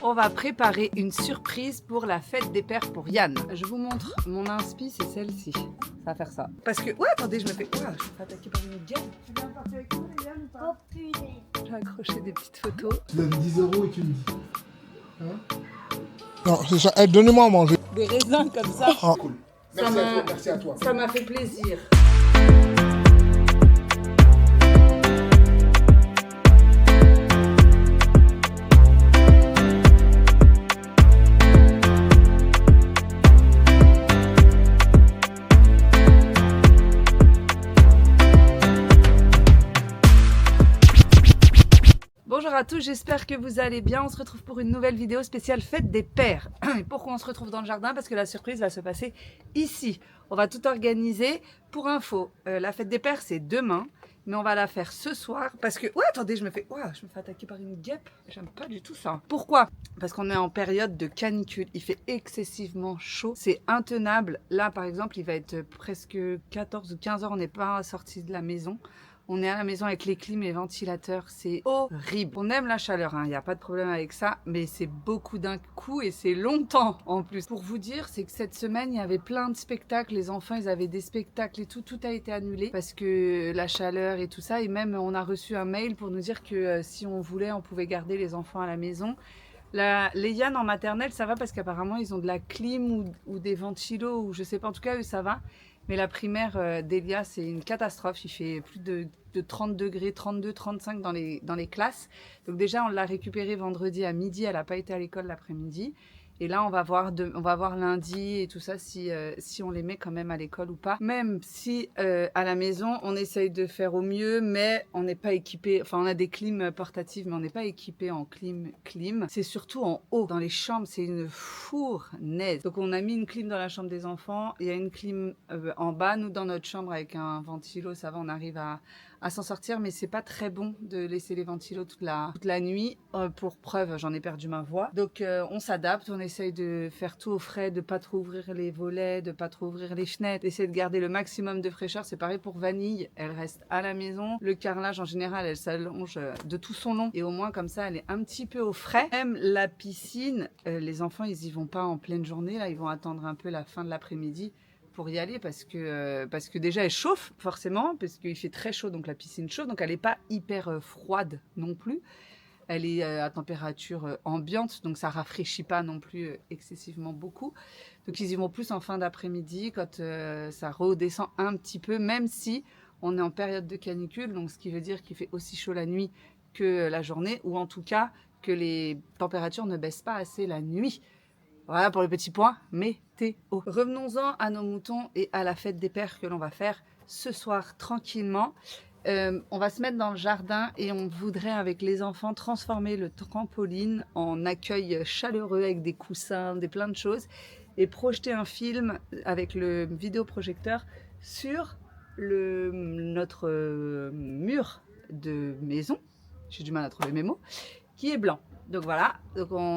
On va préparer une surprise pour la fête des pères pour Yann. Je vous montre mon inspi, c'est celle-ci. Ça va faire ça. Parce que, ouais, attendez, je me fais attaquer par une guêpe. Tu viens partir avec nous, Yann, ou pas? Oh punaise. J'ai accroché des petites photos. Tu donnes 10 € et tu me dis. Hein? Non, c'est ça. Eh, donnez-moi à manger. Des raisins comme ça. Ah. Cool. Merci à toi. Ça m'a fait plaisir. Bonjour à tous, j'espère que vous allez bien. On se retrouve pour une nouvelle vidéo spéciale fête des pères. Et pourquoi on se retrouve dans le jardin? Parce que la surprise va se passer ici. On va tout organiser. Pour info, la fête des pères c'est demain, mais on va la faire ce soir parce que... Ouais, attendez, je me fais attaquer par une guêpe. J'aime pas du tout ça. Pourquoi? Parce qu'on est en période de canicule. Il fait excessivement chaud. C'est intenable. Là, par exemple, il va être presque 14 ou 15 heures. On n'est pas sorti de la maison. On est à la maison avec les clims et les ventilateurs, c'est horrible. On aime la chaleur, il n'y a pas de problème avec ça, mais c'est beaucoup d'un coup et c'est longtemps en plus. Pour vous dire, c'est que cette semaine, il y avait plein de spectacles, les enfants, ils avaient des spectacles et tout a été annulé parce que la chaleur et tout ça. Et même, on a reçu un mail pour nous dire que si on voulait, on pouvait garder les enfants à la maison. Les Yann en maternelle, ça va parce qu'apparemment, ils ont de la clim ou des ventilos, ou je sais pas, en tout cas, eux, ça va. Mais la primaire d'Elia, c'est une catastrophe. Il fait plus de 30 degrés, 32, 35 dans les classes. Donc déjà, on l'a récupérée vendredi à midi. Elle n'a pas été à l'école l'après-midi. Et là, on va voir lundi et tout ça si on les met quand même à l'école ou pas. Même si à la maison, on essaye de faire au mieux, mais on n'est pas équipé. Enfin, on a des clims portatives, mais on n'est pas équipé en clim. C'est surtout en haut, dans les chambres, c'est une fournaise. Donc, on a mis une clim dans la chambre des enfants. Il y a une clim en bas. Nous, dans notre chambre, avec un ventilo, ça va, on arrive à s'en sortir, mais c'est pas très bon de laisser les ventilos toute la nuit. Pour preuve, j'en ai perdu ma voix. Donc on s'adapte, on essaye de faire tout au frais, de pas trop ouvrir les volets, de pas trop ouvrir les fenêtres, d'essayer de garder le maximum de fraîcheur. C'est pareil pour Vanille, elle reste à la maison. Le carrelage en général, elle s'allonge de tout son long et au moins comme ça, elle est un petit peu au frais. Même la piscine, les enfants, ils y vont pas en pleine journée, là, ils vont attendre un peu la fin de l'après-midi pour y aller parce que déjà elle chauffe forcément parce qu'il fait très chaud, donc la piscine chauffe, donc elle n'est pas hyper froide non plus, elle est à température ambiante, donc ça rafraîchit pas non plus excessivement beaucoup. Donc ils y vont plus en fin d'après-midi quand ça redescend un petit peu, même si on est en période de canicule, donc ce qui veut dire qu'il fait aussi chaud la nuit que la journée, ou en tout cas que les températures ne baissent pas assez la nuit. Voilà pour le petit point météo. Revenons-en à nos moutons et à la fête des pères que l'on va faire ce soir tranquillement. On va se mettre dans le jardin et on voudrait avec les enfants transformer le trampoline en accueil chaleureux avec des coussins, plein de choses, et projeter un film avec le vidéoprojecteur sur notre mur de maison. J'ai du mal à trouver mes mots, qui est blanc. Donc voilà,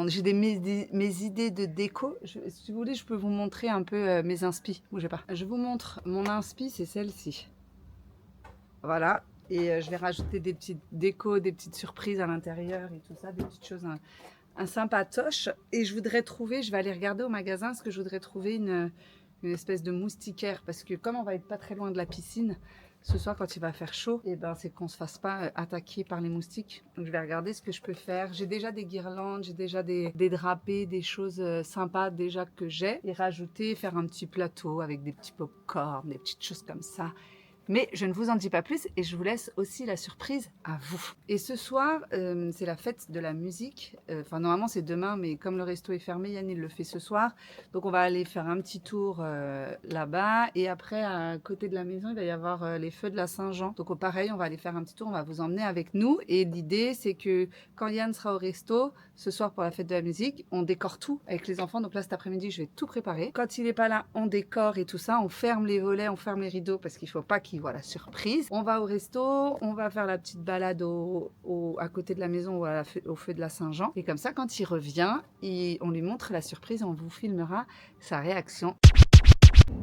j'ai mes idées de déco. Si vous voulez, je peux vous montrer un peu mes inspi. Bougez pas. Je vous montre mon inspi, c'est celle-ci. Voilà, et je vais rajouter des petites décos, des petites surprises à l'intérieur et tout ça, des petites choses un sympatoche. Et je vais aller regarder au magasin parce que je voudrais trouver une espèce de moustiquaire, parce que comme on va être pas très loin de la piscine ce soir quand il va faire chaud, et ben c'est qu'on se fasse pas attaquer par les moustiques. Donc je vais regarder ce que je peux faire. J'ai déjà des guirlandes, j'ai déjà des drapés, des choses sympas déjà que j'ai, et rajouter, faire un petit plateau avec des petits pop-corn, des petites choses comme ça. Mais je ne vous en dis pas plus et je vous laisse aussi la surprise à vous. Et ce soir, c'est la fête de la musique. Enfin, normalement, c'est demain, mais comme le resto est fermé, Yann, il le fait ce soir. Donc, on va aller faire un petit tour là-bas. Et après, à côté de la maison, il va y avoir les feux de la Saint-Jean. Donc, pareil, on va aller faire un petit tour. On va vous emmener avec nous. Et l'idée, c'est que quand Yann sera au resto, ce soir pour la fête de la musique, on décore tout avec les enfants. Donc là, cet après-midi, je vais tout préparer. Quand il n'est pas là, on décore et tout ça. On ferme les volets, on ferme les rideaux parce qu'il ne faut pas qu'il voit la surprise. On va au resto, on va faire la petite balade à côté de la maison ou au feu de la Saint-Jean. Et comme ça, quand il revient, on lui montre la surprise et on vous filmera sa réaction.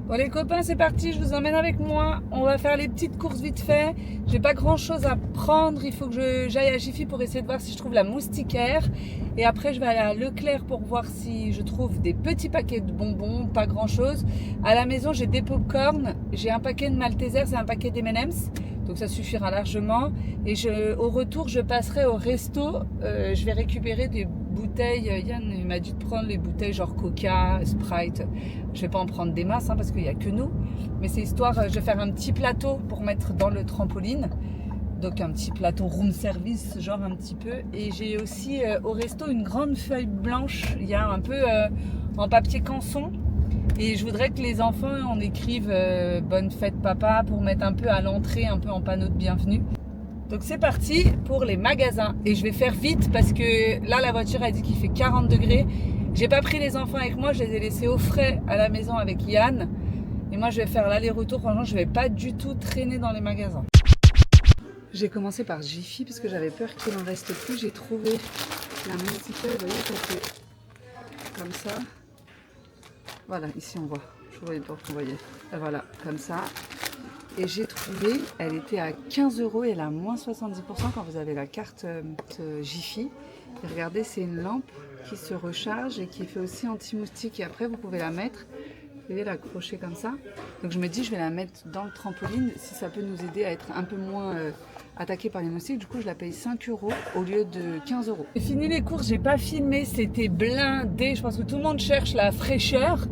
Bon les copains, c'est parti, je vous emmène avec moi. On va faire les petites courses vite fait. J'ai pas grand chose à prendre, il faut que j'aille à Jiffy pour essayer de voir si je trouve la moustiquaire. Et après je vais aller à Leclerc pour voir si je trouve des petits paquets de bonbons, pas grand chose. À la maison j'ai des pop-corn, j'ai un paquet de Malteser, c'est un paquet d'M&M's. Donc ça suffira largement. Et au retour, je passerai au resto. Je vais récupérer des bouteilles. Yann il m'a dit de prendre les bouteilles genre Coca, Sprite. Je vais pas en prendre des masses parce qu'il n'y a que nous. Mais c'est histoire, je vais faire un petit plateau pour mettre dans le trampoline. Donc un petit plateau room service, genre un petit peu. Et j'ai aussi au resto une grande feuille blanche. Il y a un peu en papier canson. Et je voudrais que les enfants en écrivent bonne fête papa pour mettre un peu à l'entrée, un peu en panneau de bienvenue. Donc c'est parti pour les magasins. Et je vais faire vite parce que là la voiture a dit qu'il fait 40 degrés. J'ai pas pris les enfants avec moi, je les ai laissés au frais à la maison avec Yann. Et moi je vais faire l'aller-retour, franchement je vais pas du tout traîner dans les magasins. J'ai commencé par Jiffy parce que j'avais peur qu'il en reste plus. J'ai trouvé la moustiquaire, vous voyez, ça fait comme ça. Voilà, ici on voit, je ne voyais pas que vous voyez. Voilà, comme ça. Et j'ai trouvé, elle était à 15 € et elle a moins 70% quand vous avez la carte Jiffy. Et regardez, c'est une lampe qui se recharge et qui fait aussi anti-moustique. Et après, vous pouvez la mettre, vous pouvez l'accrocher comme ça. Donc je me dis, je vais la mettre dans le trampoline si ça peut nous aider à être un peu moins attaqué par les moustiques. Du coup, je la paye 5 € au lieu de 15 €. J'ai fini les courses, j'ai pas filmé, c'était blindé. Je pense que tout le monde cherche la fraîcheur.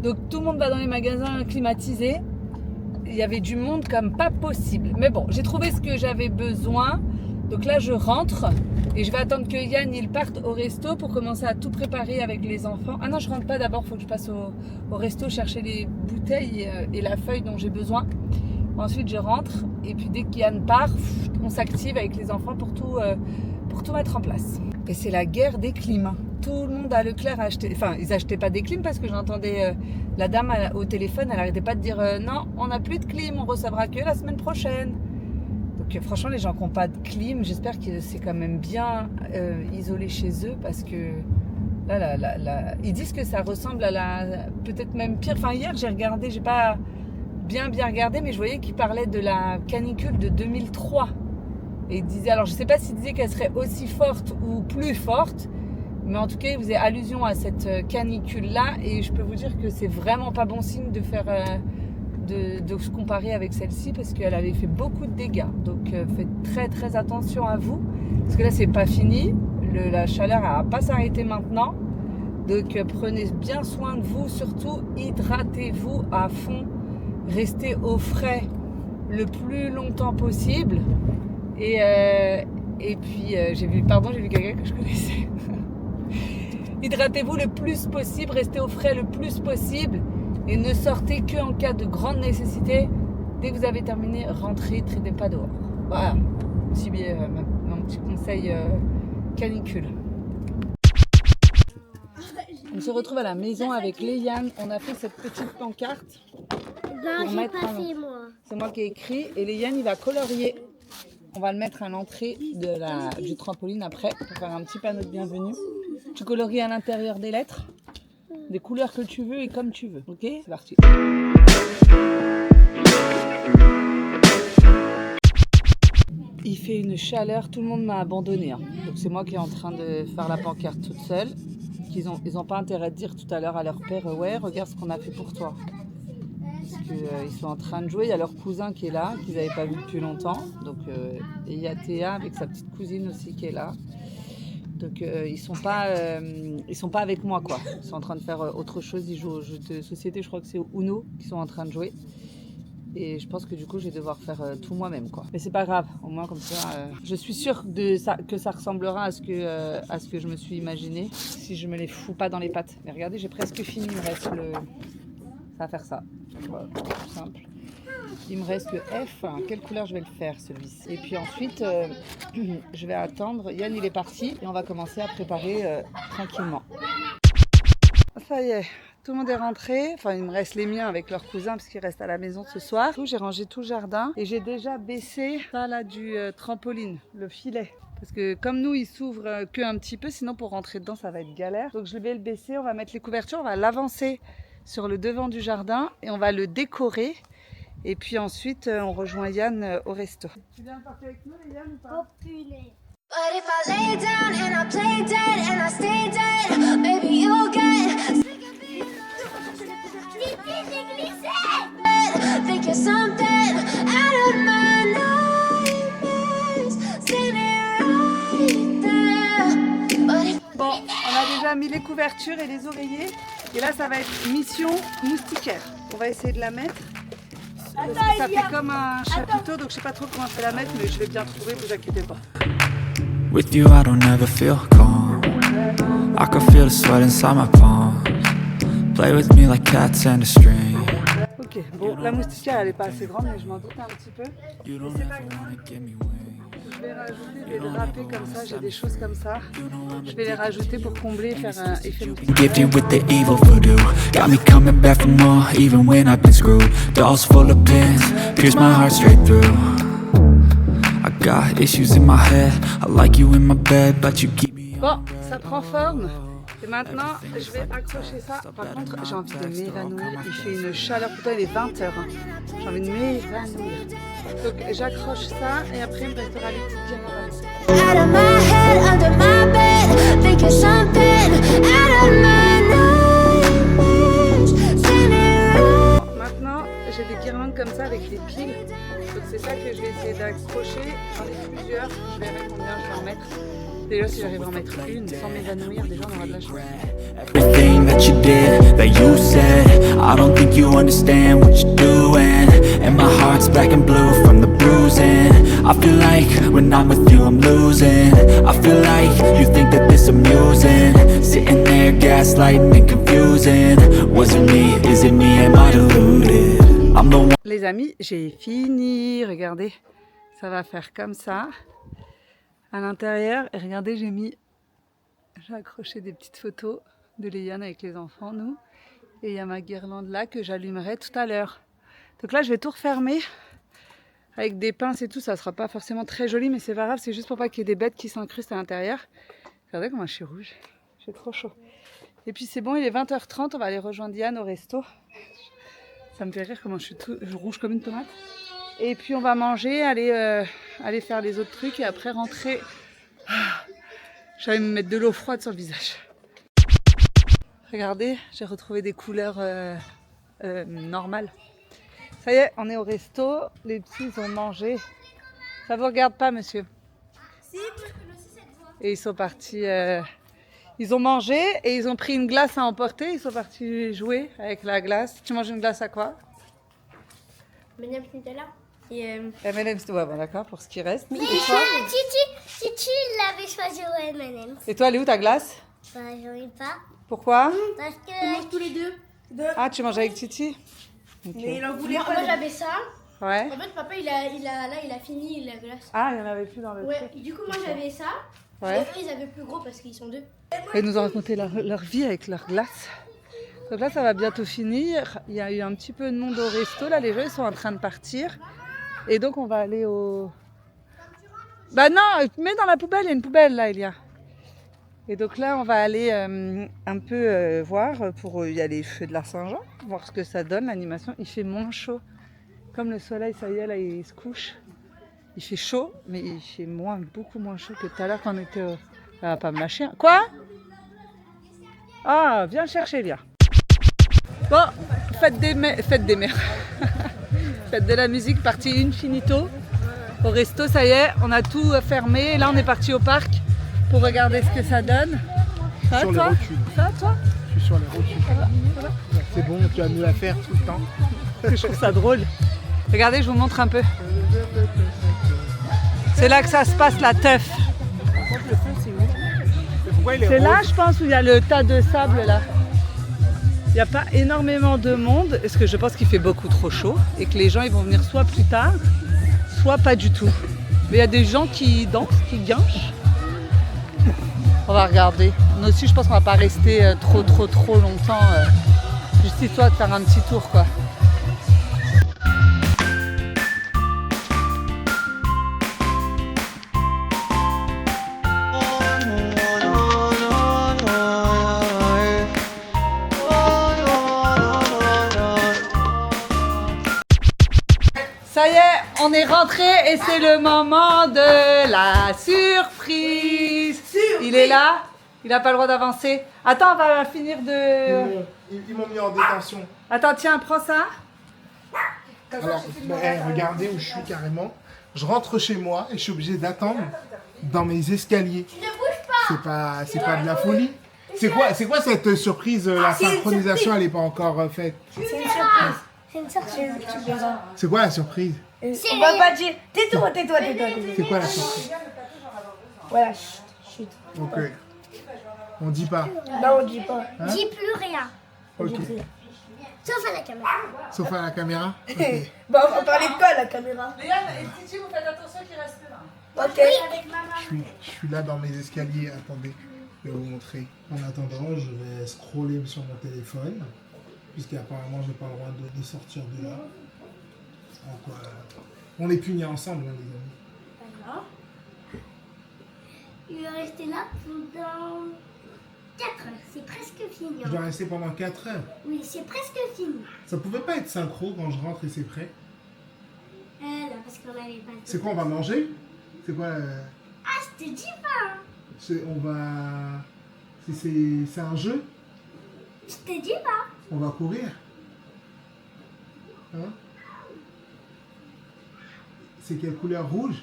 Donc tout le monde va dans les magasins climatisés. Il y avait du monde comme pas possible. Mais bon, j'ai trouvé ce que j'avais besoin. Donc là, je rentre et je vais attendre que Yann il parte au resto pour commencer à tout préparer avec les enfants. Ah non, je rentre pas d'abord, il faut que je passe au resto chercher les bouteilles et la feuille dont j'ai besoin. Ensuite, je rentre et puis dès que Yann part, on s'active avec les enfants pour tout mettre en place. Et c'est la guerre des clims. Tout le monde à Leclerc a acheté, enfin ils achetaient pas des clims parce que j'entendais la dame au téléphone, elle arrêtait pas de dire non, on n'a plus de clim, on recevra que la semaine prochaine. Donc franchement les gens qui n'ont pas de clim, j'espère que c'est quand même bien isolé chez eux parce que là, ils disent que ça ressemble à peut-être même pire. Enfin hier j'ai regardé, j'ai pas bien regardé, mais je voyais qu'ils parlaient de la canicule de 2003. Et ils disaient, alors je sais pas s'ils disaient qu'elle serait aussi forte ou plus forte, mais en tout cas, il faisait allusion à cette canicule-là. Et je peux vous dire que c'est vraiment pas bon signe de faire, de se comparer avec celle-ci parce qu'elle avait fait beaucoup de dégâts. Donc faites très attention à vous. Parce que là, c'est pas fini. La chaleur, elle va pas s'arrêter maintenant. Donc prenez bien soin de vous. Surtout, hydratez-vous à fond. Restez au frais le plus longtemps possible. Et puis, j'ai vu quelqu'un que je connaissais. Hydratez-vous le plus possible, restez au frais le plus possible et ne sortez qu'en cas de grande nécessité. Dès que vous avez terminé, rentrez, ne traînez pas dehors. Voilà, mon petit conseil canicule. On se retrouve à la maison avec Léane. On a fait cette petite pancarte. Non, j'ai pas fait moi. C'est moi qui ai écrit et Léane, il va colorier. On va le mettre à l'entrée du trampoline après pour faire un petit panneau de bienvenue. Tu colories à l'intérieur des lettres, des couleurs que tu veux et comme tu veux. Ok, c'est parti. Il fait une chaleur, tout le monde m'a abandonné. Hein. Donc c'est moi qui est en train de faire la pancarte toute seule. Ils ont pas intérêt de dire tout à l'heure à leur père, ouais, regarde ce qu'on a fait pour toi. Parce qu'ils sont en train de jouer, il y a leur cousin qui est là, qu'ils n'avaient pas vu depuis longtemps. Donc, et il y a Théa avec sa petite cousine aussi qui est là. Donc ils sont pas avec moi quoi. Ils sont en train de faire autre chose, ils jouent aux jeux de société, je crois que c'est au Uno qu'ils sont en train de jouer. Et je pense que du coup je vais devoir faire tout moi-même quoi. Mais c'est pas grave, au moins comme ça, je suis sûre que ça ressemblera à ce que je me suis imaginé. Si je me les fous pas dans les pattes. Mais regardez, j'ai presque fini, il me reste ça va faire ça. Voilà, tout simple. Il me reste le F. Quelle couleur je vais le faire celui-ci? Et puis ensuite, je vais attendre. Yann il est parti et on va commencer à préparer tranquillement. Ça y est, tout le monde est rentré. Enfin, il me reste les miens avec leurs cousins parce qu'ils restent à la maison ce soir. J'ai rangé tout le jardin et j'ai déjà baissé ça là du trampoline, le filet. Parce que comme nous, il s'ouvre qu'un petit peu, sinon pour rentrer dedans, ça va être galère. Donc je vais le baisser, on va mettre les couvertures, on va l'avancer sur le devant du jardin et on va le décorer. Et puis ensuite, on rejoint Yann au resto. Tu viens partir avec nous, Yann, ou pas? Oh punaise. But if I lay down and I play dead and I stay dead, maybe you'll get sick of being J'ai glissé. think you're something out of my nightmares, standing right there. But if Bon, on a déjà mis les couvertures et les oreillers. Et là, ça va être mission moustiquaire. On va essayer de la mettre. Parce que ça fait comme un chapiteau, donc je sais pas trop comment c'est la mettre, mais je vais bien trouver, vous inquiétez pas. With you I don't ever feel calm. I can feel the sweat inside my palms. Play with me like cats and a string. Ok, bon, la moustiquaire elle est pas assez grande, mais je m'en doute un petit peu. You don't C'est pas ever grave. wanna give me wings. Je vais rajouter des drapés comme ça, j'ai des choses comme ça. Je vais les rajouter pour combler et faire un effet moustiquaire. Gifted with the evil voodoo. Got me coming back for more, even when I've been screwed. Dolls full of pins, pierce my heart straight through. I got issues in my head. I like you in my bed, but you keep me Bon, ça prend forme. Et maintenant, je vais accrocher ça. Par contre, j'ai envie de m'évanouir. Il fait une chaleur, pourtant il est 20h. J'ai envie de m'évanouir. Donc j'accroche ça et après il me restera les petites guirlandes. out of my head, under my bed, think you're something out of my nightmares, standing right. Bon, maintenant, j'ai des guirlandes comme ça avec des piles. Donc c'est ça que je vais essayer d'accrocher. J'en ai plusieurs. Je verrai combien je vais en mettre. Déjà, si j'arrive à en mettre une sans m'évanouir, déjà on aura de la chance. everything that you did, that you said. I don't think you understand what you're doing. And my heart's black and blue from the bruising. I feel like when I'm with you I'm losing. I feel like you think that this amusing. Sitting there gaslighting and confusing. Was it me? Is it me? Am I deluded? I'm the one. Les amis, j'ai fini. Regardez, ça va faire comme ça à l'intérieur. Et regardez, j'ai accroché des petites photos de Léane avec les enfants, nous. Et il y a ma guirlande là que j'allumerai tout à l'heure. Donc là, je vais tout refermer avec des pinces et tout. Ça sera pas forcément très joli, mais c'est pas grave. C'est juste pour pas qu'il y ait des bêtes qui s'incrustent à l'intérieur. Regardez comment je suis rouge. J'ai trop chaud. Et puis c'est bon, il est 20h30. On va aller rejoindre Yann au resto. Ça me fait rire comment je suis rouge comme une tomate. Et puis on va manger, aller faire les autres trucs et après rentrer. J'allais me mettre de l'eau froide sur le visage. Regardez, j'ai retrouvé des couleurs normales. Ça y est, on est au resto. Les petits ont mangé. Ça vous regarde pas, monsieur? Si, parce que le 6 voix. Et ils sont partis. Ils ont mangé et ils ont pris une glace à emporter. Ils sont partis jouer avec la glace. Tu manges une glace à quoi? M&M's Nutella. Et M&M's, ouais, bon, d'accord, pour ce qui reste. Et Titi, toi, Titi l'avait choisi au M&M's. et toi, elle est où ta glace? Bah, j'en ai pas. Pourquoi? Parce que On mange tous les deux. Ah, tu manges avec Titi? Ok. Mais il en voulait moi, pas. moi, j'avais ça. Ouais. En fait, papa, il a fini la glace. Ah, il n'y en avait plus dans le Ouais, truc. du coup, moi, j'avais ça. Ouais. Et eux, ils avaient plus gros parce qu'ils sont deux. Ils nous ont raconté leur vie avec leur glace. Donc là, ça va bientôt finir. Il y a eu un petit peu de monde au resto. Là, les gens, ils sont en train de partir. Et donc, on va aller au... Bah non, mets dans la poubelle. Il y a une poubelle, là, il y a. Et donc là, on va aller un peu voir pour... Il y a les feux de la Saint-Jean. Voir ce que ça donne, l'animation. Il fait moins chaud. Comme le soleil, ça y est, là, il se couche. Il fait chaud, mais il fait beaucoup moins chaud que tout à l'heure quand on était au... Elle va pas me lâcher. Quoi? Ah, viens le chercher, viens. Bon, fête des mères. Fête de la musique, partie infinito. Au resto, ça y est, on a tout fermé. Et là, on est parti au parc pour regarder ce que ça donne. Ça va, Sur les toi? rotules. Ça va, toi? Je suis sur les rotules. C'est bon, tu vas nous la faire tout le temps. Je trouve ça drôle. Regardez, je vous montre un peu. C'est là que ça se passe, la teuf. Pourquoi il est C'est là, rose? je pense, où il y a le tas de sable, là. Il n'y a pas énormément de monde, parce que je pense qu'il fait beaucoup trop chaud et que les gens ils vont venir soit plus tard, soit pas du tout. Mais il y a des gens qui dansent, qui guinchent. On va regarder. Nous aussi, je pense qu'on va pas rester trop longtemps. Juste histoire de faire un petit tour, quoi. on est rentré et c'est le moment de la surprise. Il est là, il n'a pas le droit d'avancer. Attends, on va finir de... Ils m'ont mis en détention. Attends, tiens, prends ça. Alors, regardez où je suis carrément. Je rentre chez moi et je suis obligé d'attendre dans mes escaliers. Tu ne bouges pas. C'est pas de la folie. C'est quoi cette surprise? La synchronisation, elle n'est pas encore faite. C'est une surprise. C'est une surprise. C'est quoi la surprise? On va pas dire. Tais-toi. C'est quoi la surprise? Voilà, chut. Ok. On dit pas. Non, on dit pas. Hein? Dis plus rien. Ok. Sauf à la caméra. Sauf à la caméra? Ok. Bon, on va parler de quoi à la caméra? Léane et Titi, vous faites attention qu'il reste là. Ok. Avec maman. Je suis là dans mes escaliers. Attendez, je vais vous montrer. En attendant, je vais scroller sur mon téléphone. Puisqu'apparemment, je n'ai pas le droit de sortir de là. Donc, on est punis ensemble, hein, les amis. D'accord. Il va rester là pendant 4 heures. C'est presque fini. Je dois rester pendant 4 heures. Oui, c'est presque fini. Ça pouvait pas être synchro quand je rentre et c'est prêt. Là, parce qu'on avait pas. C'est quoi, on va manger? C'est quoi Ah, je te dis pas. on va... C'est un jeu? Je te dis pas. On va courir? Hein? C'est quelle couleur? Rouge?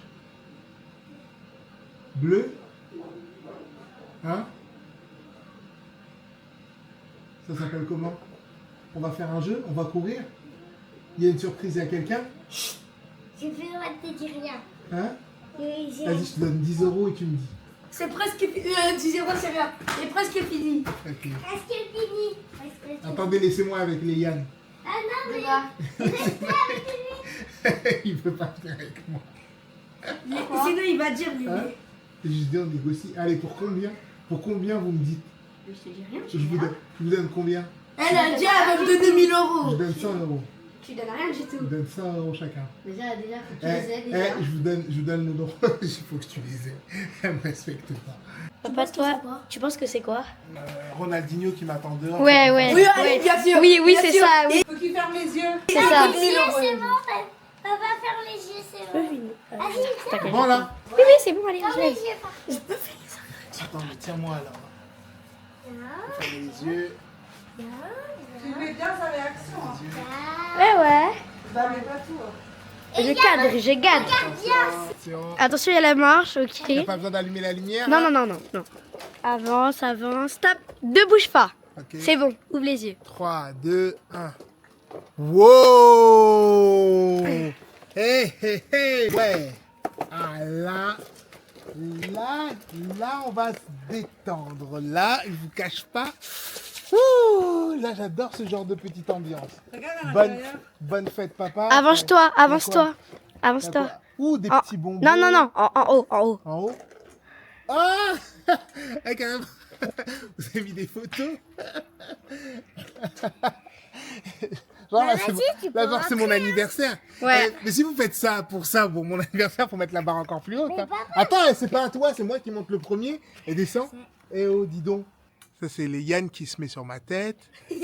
Bleu? Hein? Ça s'appelle comment? On va faire un jeu? On va courir? Il y a une surprise à quelqu'un? Je peux pas te dire rien. Hein? Oui, Vas-y, je te donne 10 € et tu me dis. c'est presque fini. 10 euros, c'est rien. C'est presque fini. Ok. Presque fini. Attendez, laissez-moi avec les Yann. Ah non, mais. Il peut pas venir avec moi. Sinon, il va dire lui. Hein? Et je dis, on négocie. Allez, pour combien? Pour combien vous me dites? Je te dis rien. Je vous donne combien? Elle a dit, elle va me donner 1000 Je euros. donne 100 €. Tu donnes rien du Je tout. donne 100 € chacun. Déjà, faut que tu Eh, les aides. je vous donne le nom. Il faut que tu les aies. Elle me respecte pas. Papa, toi, tu penses que c'est quoi? Ronaldinho qui m'attend dehors. Ouais, ouais. Oui, allez, bien sûr. Oui, Bien c'est sûr. ça, oui. Faut qu'il ferme les yeux. C'est ça. C'est bon, on va faire les yeux, c'est bon. Allez, Bon là. Oui, oui, c'est bon, allez, ferme je les vais. yeux. Attends, mais tiens-moi là. Fermez les yeux. Tu mets bien sa réaction. Hein. Ouais, ouais. Bah, mais pas tout. Hein. Je garde. Attention. Attention, il y a la marche, ok. T'as pas besoin d'allumer la lumière? Non, là? non. Avance, stop. Ne bouge pas. Ok. C'est bon, ouvre les yeux. 3, 2, 1. Wow! Hey, hey, hey! Ouais! Ah là, on va se détendre. Là, je vous cache pas. Ouh, là, j'adore ce genre de petite ambiance. Regarde à l'intérieur. Bonne fête, papa. Avance-toi. Quoi? Ouh, des petits bonbons. Non, en haut. En haut. Ah! Ah, quand même. Vous avez mis des photos? Genre, là, c'est mon anniversaire. Ouais. Mais si vous faites ça, pour mon anniversaire, faut mettre la barre encore plus haute. Hein. Attends, c'est pas à toi, c'est moi qui monte le premier. Et descend. Eh oh, dis donc. Ça, c'est les Yann qui se met sur ma tête.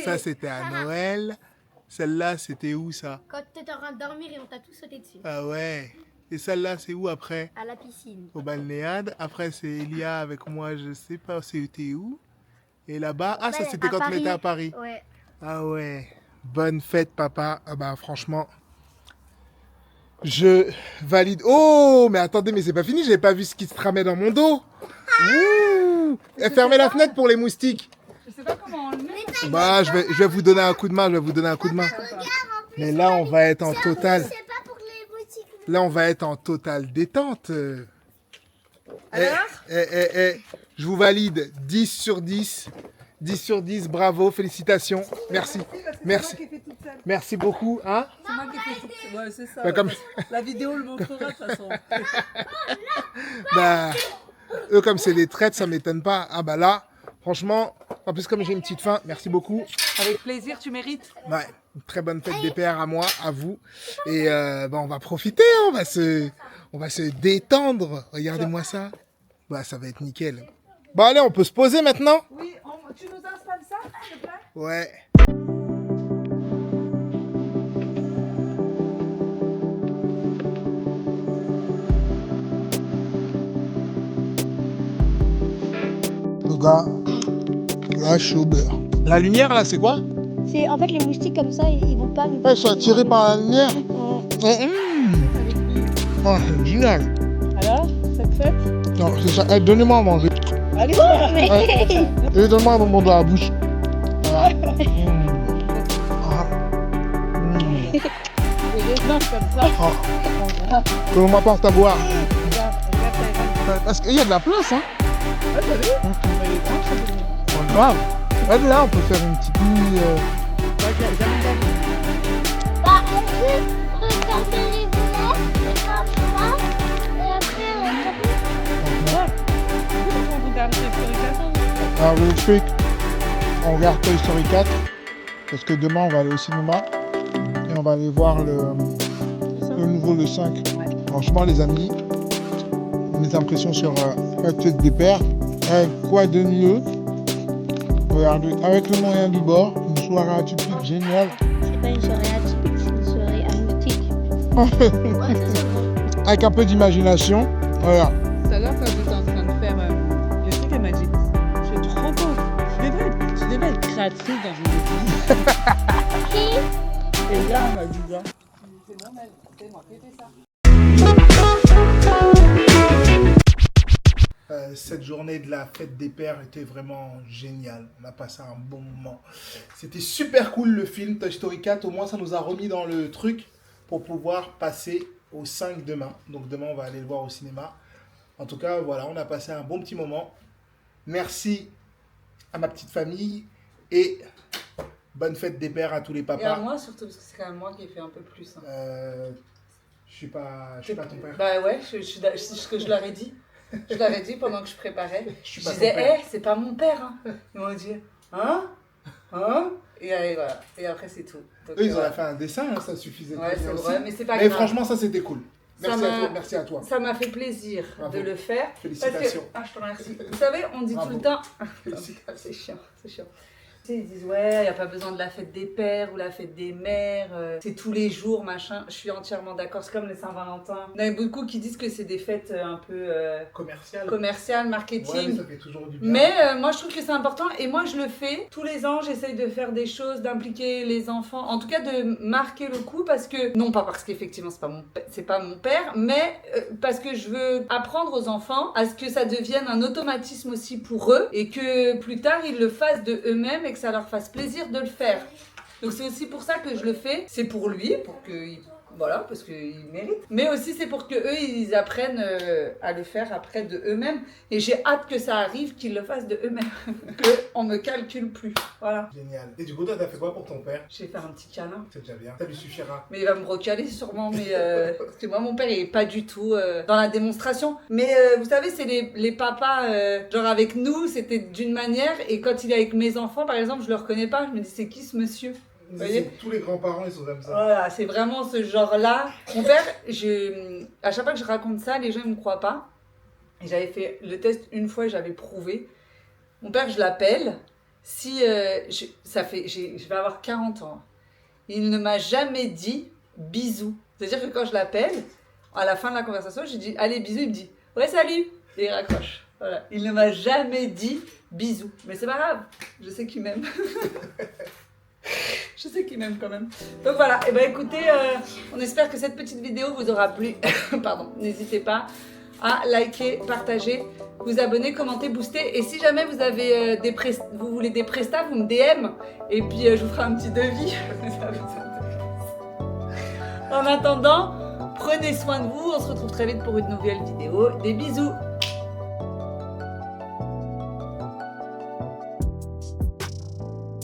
Ça, c'était à Noël. Celle-là, c'était où, ça? Quand t'étais en train de dormir et on t'a tout sauté dessus. Ah ouais. Et celle-là, c'est où après? À la piscine. Au balnéade. Après, c'est Elia avec moi, je sais pas, c'était où? Et là-bas, ah, ça, c'était quand on était à Paris. Ouais. Ah ouais. Bonne fête, papa. Ah bah, franchement, je valide. Oh, mais attendez, mais c'est pas fini, j'avais pas vu ce qui se tramait dans mon dos. Ouh. Et fermez la fenêtre pour les moustiques. Je sais pas comment on le met. Bah, je vais vous donner un coup de main, Mais là, on va être en total. C'est pas pour les boutiques. Là, on va être en totale détente. Alors Je vous valide 10 sur 10. 10 sur 10, bravo, félicitations. Merci. Merci. C'est moi qui ai fait toute seule. Merci beaucoup. Hein? C'est moi qui ai fait toute seule. Ouais, c'est ça. Bah, comme- La vidéo le montrera de toute façon. Bah, eux, comme c'est des traites, ça m'étonne pas. Ah bah là, franchement, en plus, comme j'ai une petite faim, merci beaucoup. Avec plaisir, tu mérites. Ouais, une très bonne fête des pères à moi, à vous. Et bah, on va profiter, hein, on va se détendre. Regardez-moi ça. Bah, ça va être nickel. Bon, allez, on peut se poser maintenant? Oui, tu nous installes ça, s'il te plaît? Ouais. Là, je suis au beurre. La lumière, là, c'est quoi? C'est en fait les moustiques comme ça, ils vont pas. Ils sont attirés par la lumière. Oh, c'est génial. Alors, cette fête? Non, c'est ça. Eh, donnez-moi à manger. Allez, Et donne-moi un bonbon dans la bouche. Voilà. Et les mains comme ça. Que l'on m'apporte à boire. Regarde, Parce qu'il y a de la place, hein. t'as vu? Mais les grands, c'est bon. C'est grave. Regarde là, on peut faire une petite nuit. Bah, on peut regarder les volets, et comme ça, et après, On regarde Toy Story 4. Alors, le truc, on regarde Toy Story 4. Parce que demain, on va aller au cinéma. Et on va aller voir le nouveau, le 5. Franchement, les amis, mes impressions sur la tête des pères. Quoi de mieux? Regardez, avec le moyen du bord, une soirée atypique géniale. C'est pas une soirée atypique, c'est une soirée amutique. Avec un peu d'imagination. Voilà. Tout à l'heure, quand j'étais en train de faire le truc, elle m'a dit c'est trop beau. Tu devais être créatrice dans une vie. Et là, elle m'a dit ça. C'est normal, c'est moi qui ai fait ça. Cette journée de la fête des pères était vraiment géniale. On a passé un bon moment. C'était super cool le film Toy Story 4. Au moins, ça nous a remis dans le truc pour pouvoir passer au 5 demain. Donc demain, on va aller le voir au cinéma. En tout cas, voilà, on a passé un bon petit moment. Merci à ma petite famille et bonne fête des pères à tous les papas. Et à moi surtout, parce que c'est quand même moi qui ai fait un peu plus. Hein. Je suis pas ton père. Bah ouais, c'est ce que je leur ai dit. Je leur ai dit pendant que je préparais. suis Je pas ton disais, père. c'est pas mon père. Hein. Ils m'ont dit, hein? Et voilà. Et après, c'est tout. Donc, Eux, ils voilà. auraient fait un dessin, hein, ça suffisait. Ouais, c'est vrai, mais c'est pas Mais grave. franchement, ça c'était cool. Ça Merci à toi. Ça m'a fait plaisir Bravo. de le faire. Félicitations. Parce que, je te remercie. Vous savez, on dit Bravo. tout le temps. Félicitations. C'est chiant, c'est chiant. Tu sais, ils disent, ouais, il n'y a pas besoin de la fête des pères ou la fête des mères, c'est tous les jours, machin. Je suis entièrement d'accord, c'est comme les Saint-Valentin. Il y en a beaucoup qui disent que c'est des fêtes un peu commerciales, marketing. Ouais, mais ça fait toujours du bien. Mais moi je trouve que c'est important et moi je le fais tous les ans, j'essaye de faire des choses, d'impliquer les enfants, en tout cas de marquer le coup parce que, non pas parce qu'effectivement c'est pas mon père, mais parce que je veux apprendre aux enfants à ce que ça devienne un automatisme aussi pour eux et que plus tard ils le fassent de eux-mêmes et que ça leur fasse plaisir de le faire. Donc c'est aussi pour ça que je le fais, c'est pour lui, pour que voilà, parce qu'il mérite. Mais aussi, c'est pour que eux ils apprennent à le faire après de eux-mêmes. Et j'ai hâte que ça arrive, qu'ils le fassent de eux-mêmes. Qu'on me calcule plus. Voilà. Génial. Et du coup, toi, t'as fait quoi pour ton père? Je vais faire un petit câlin. C'est déjà bien. Ça lui suffira. Mais il va me recaler sûrement. Mais parce que moi, mon père, il est pas du tout dans la démonstration. Mais vous savez, c'est les papas, genre avec nous, c'était d'une manière. Et quand il est avec mes enfants, par exemple, je le reconnais pas. Je me dis, c'est qui ce monsieur? Vous voyez, tous les grands-parents, ils sont comme ça. voilà, c'est vraiment ce genre-là. Mon père, à chaque fois que je raconte ça, les gens ne me croient pas. Et j'avais fait le test une fois et j'avais prouvé. Mon père, je l'appelle. Si je vais avoir 40 ans. Il ne m'a jamais dit bisous. C'est-à-dire que quand je l'appelle, à la fin de la conversation, j'ai dit allez bisous. Il me dit ouais salut et il raccroche. Voilà. Il ne m'a jamais dit bisous. Mais c'est pas grave. Je sais qu'il m'aime. Je sais qu'il m'aime quand même. Donc voilà, et ben écoutez, on espère que cette petite vidéo vous aura plu. Pardon, n'hésitez pas à liker, partager, vous abonner, commenter, booster. Et si jamais vous avez vous voulez des prestats, vous me DM. Et puis je vous ferai un petit devis. Ça vous intéresse. En attendant, prenez soin de vous. On se retrouve très vite pour une nouvelle vidéo. Des bisous.